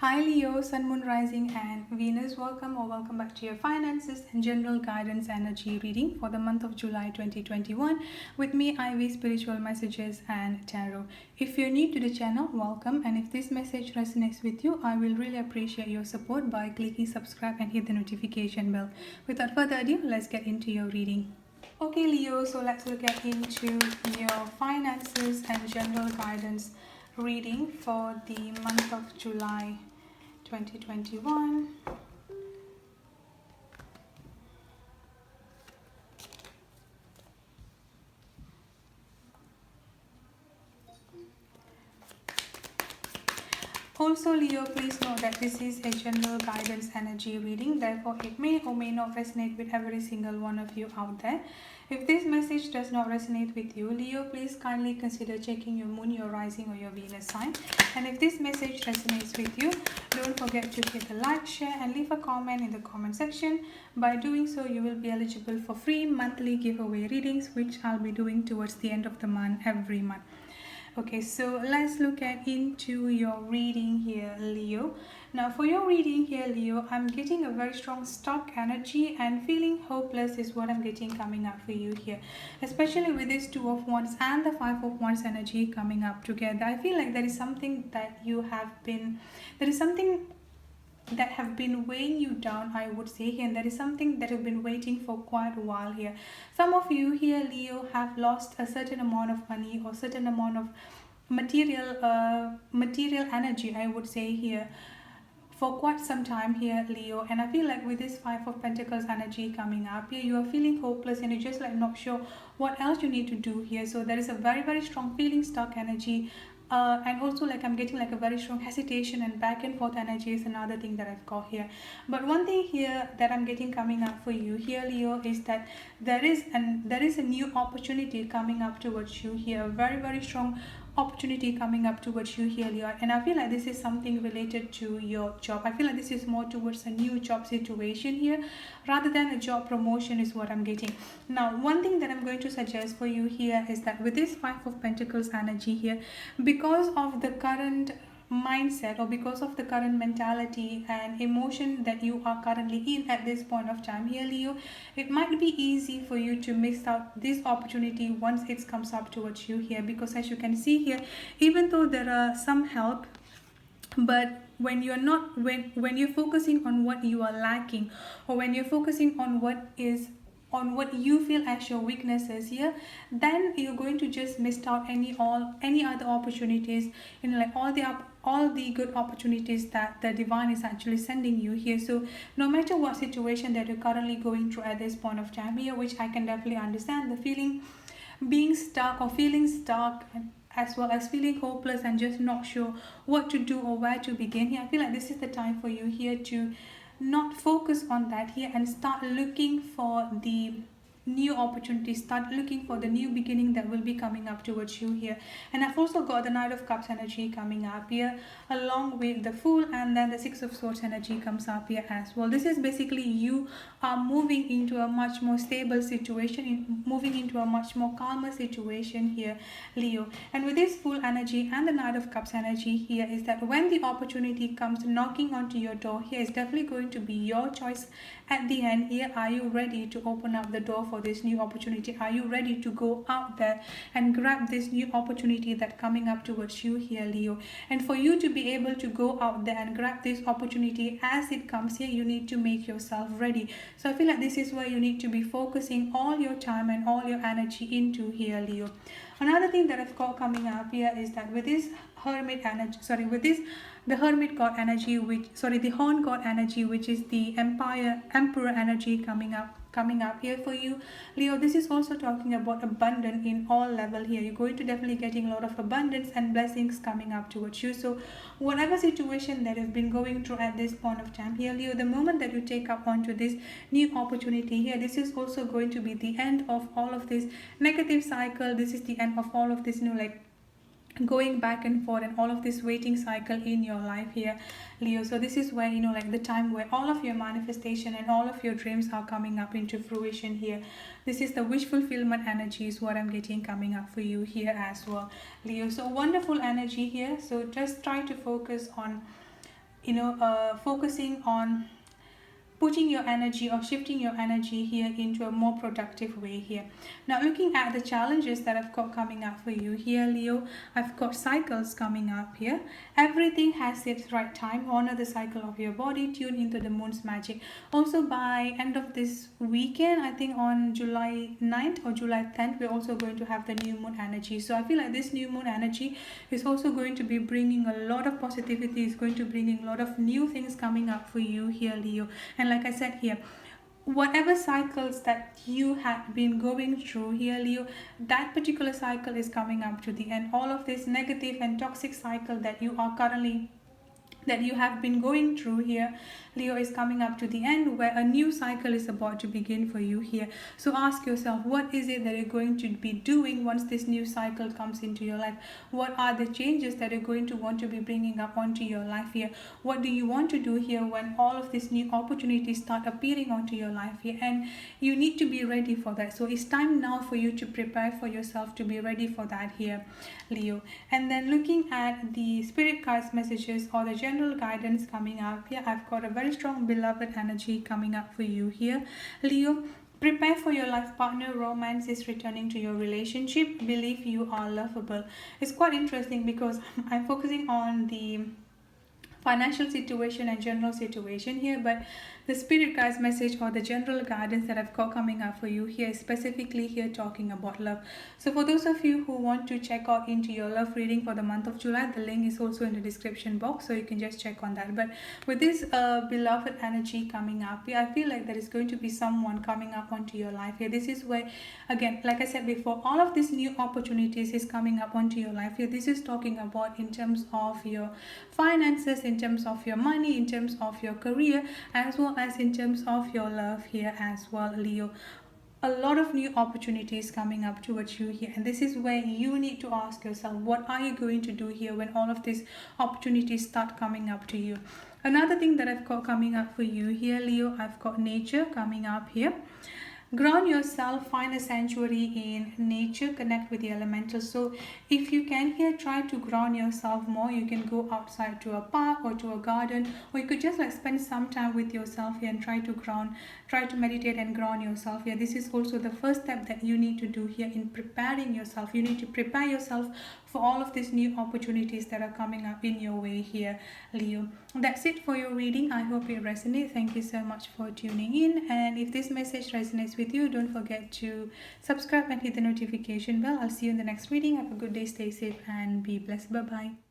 Hi Leo, Sun, Moon, Rising, and Venus. Welcome or welcome back to your finances and general guidance energy reading for the month of July 2021 with me, Ivy, Spiritual Messages and Tarot. If you're new to the channel, welcome. And if this message resonates with you, I will really appreciate your support by clicking subscribe and hit the notification bell. Without further ado, let's get into your reading. Okay, Leo, so let's look at into your finances and general guidance reading for the month of July 2021. Also, Leo, please know that this is a general guidance energy reading, therefore it may or may not resonate with every single one of you out there. If this message does not resonate with you, Leo, please kindly consider checking your moon, your rising or your Venus sign. And if this message resonates with you, don't forget to hit the like, share and leave a comment in the comment section. By doing so, you will be eligible for free monthly giveaway readings, which I'll be doing towards the end of the month every month. Okay, so let's look at into your reading here, Leo. Now for your reading here, Leo, I'm getting a very strong stuck energy and feeling hopeless is what I'm getting coming up for you here, especially with this Two of Wands and the Five of Wands energy coming up together. I feel like there is something that that have been weighing you down, I would say here, and that is something that have been waiting for quite a while here. Some of you here, Leo, have lost a certain amount of money or certain amount of material energy, I would say here, for quite some time here, Leo. And I feel like with this Five of Pentacles energy coming up here, you are feeling hopeless and you're just like not sure what else you need to do here. So there is a very strong feeling stuck energy, and also like I'm getting like a very strong hesitation and back and forth energy is another thing that I've got here. But one thing here that I'm getting coming up for you here, Leo, is that there is a new opportunity coming up towards you here, a very strong opportunity coming up towards you here, Leo. And I feel like this is something related to your job. I feel like this is more towards a new job situation here rather than a job promotion is what I'm getting. Now one thing that I'm going to suggest for you here is that with this Five of Pentacles energy here, because of the current mindset or because of the current mentality and emotion that you are currently in at this point of time here, Leo, it might be easy for you to miss out this opportunity once it comes up towards you here, because as you can see here, even though there are some help, but when you're not when you're focusing on what you are lacking, or when you're focusing on what you feel as your weaknesses here, then you're going to just miss out any other opportunities, like all the good opportunities that the divine is actually sending you here. So no matter what situation that you're currently going through at this point of time here, which I can definitely understand, the feeling being stuck or feeling stuck, as well as feeling hopeless and just not sure what to do or where to begin here, I feel like this is the time for you here to not focus on that here and start looking for the new opportunities, start looking for the new beginning that will be coming up towards you here. And I've also got the Knight of Cups energy coming up here along with the Fool, and then the Six of Swords energy comes up here as well. This is basically you are moving into a much more stable situation, moving into a much more calmer situation here, Leo. And with this Fool energy and the Knight of Cups energy here, is that when the opportunity comes knocking onto your door here, it's definitely going to be your choice at the end here. Are you ready to open up the door for this new opportunity? Are you ready to go out there and grab this new opportunity that coming up towards you here, Leo? And for you to be able to go out there and grab this opportunity as it comes here, you need to make yourself ready. So I feel like this is where you need to be focusing all your time and all your energy into here, Leo. Another thing that I've got coming up here is that with this Hermit energy, the Hermit God energy, the Horn God energy, which is the Emperor energy coming up here for you, Leo. This is also talking about abundance in all level here. You're going to definitely getting a lot of abundance and blessings coming up towards you. So whatever situation that you've been going through at this point of time here, Leo, the moment that you take up onto this new opportunity here, this is also going to be the end of all of this negative cycle. This is the end of all of this going back and forth and all of this waiting cycle in your life here, Leo. So this is where like the time where all of your manifestation and all of your dreams are coming up into fruition here. This is the wish fulfillment energy is what I'm getting coming up for you here as well, Leo. So wonderful energy here. So just try to focus on focusing on putting your energy or shifting your energy here into a more productive way here. Now, looking at the challenges that I've got coming up for you here, Leo, I've got cycles coming up here. Everything has its right time. Honor the cycle of your body. Tune into the moon's magic. Also, by end of this weekend, I think on July 9th or July 10th, we're also going to have the new moon energy. So I feel like this new moon energy is also going to be bringing a lot of positivity. It's going to bring a lot of new things coming up for you here, Leo. And like I said here, whatever cycles that you have been going through here, Leo, that particular cycle is coming up to the end. All of this negative and toxic cycle that you have been going through here, Leo, is coming up to the end, where a new cycle is about to begin for you here. So ask yourself, what is it that you're going to be doing once this new cycle comes into your life? What are the changes that you're going to want to be bringing up onto your life here? What do you want to do here when all of these new opportunities start appearing onto your life here? And you need to be ready for that. So it's time now for you to prepare for yourself to be ready for that here, Leo. And then looking at the spirit cards messages or the general guidance coming up here, I've got a very strong beloved energy coming up for you here, Leo. Prepare for your life partner. Romance is returning to your relationship. Believe you are lovable. It's quite interesting because I'm focusing on the financial situation and general situation here, but the spirit guides message or the general guidance that I've got coming up for you here is specifically here talking about love. So for those of you who want to check out into your love reading for the month of July, the link is also in the description box, so you can just check on that. But with this beloved energy coming up here, I feel like there is going to be someone coming up onto your life here. This is where, again, like I said before, all of these new opportunities is coming up onto your life here. This is talking about in terms of your finances, in terms of your money, in terms of your career, as well as in terms of your love here as well, Leo. A lot of new opportunities coming up towards you here, and this is where you need to ask yourself, what are you going to do here when all of these opportunities start coming up to you? Another thing that I've got coming up for you here, Leo, I've got nature coming up here. Ground yourself, find a sanctuary in nature, connect with the elementals. So if you can here, try to ground yourself more. You can go outside to a park or to a garden, or you could just like spend some time with yourself here and try to meditate and ground yourself here. This is also the first step that you need to do here in preparing yourself. You need to prepare yourself for all of these new opportunities that are coming up in your way here, Leo. That's it for your reading. I hope it resonates. Thank you so much for tuning in, and if this message resonates with you, don't forget to subscribe and hit the notification bell. I'll see you in the next reading. Have a good day, stay safe and be blessed. Bye bye.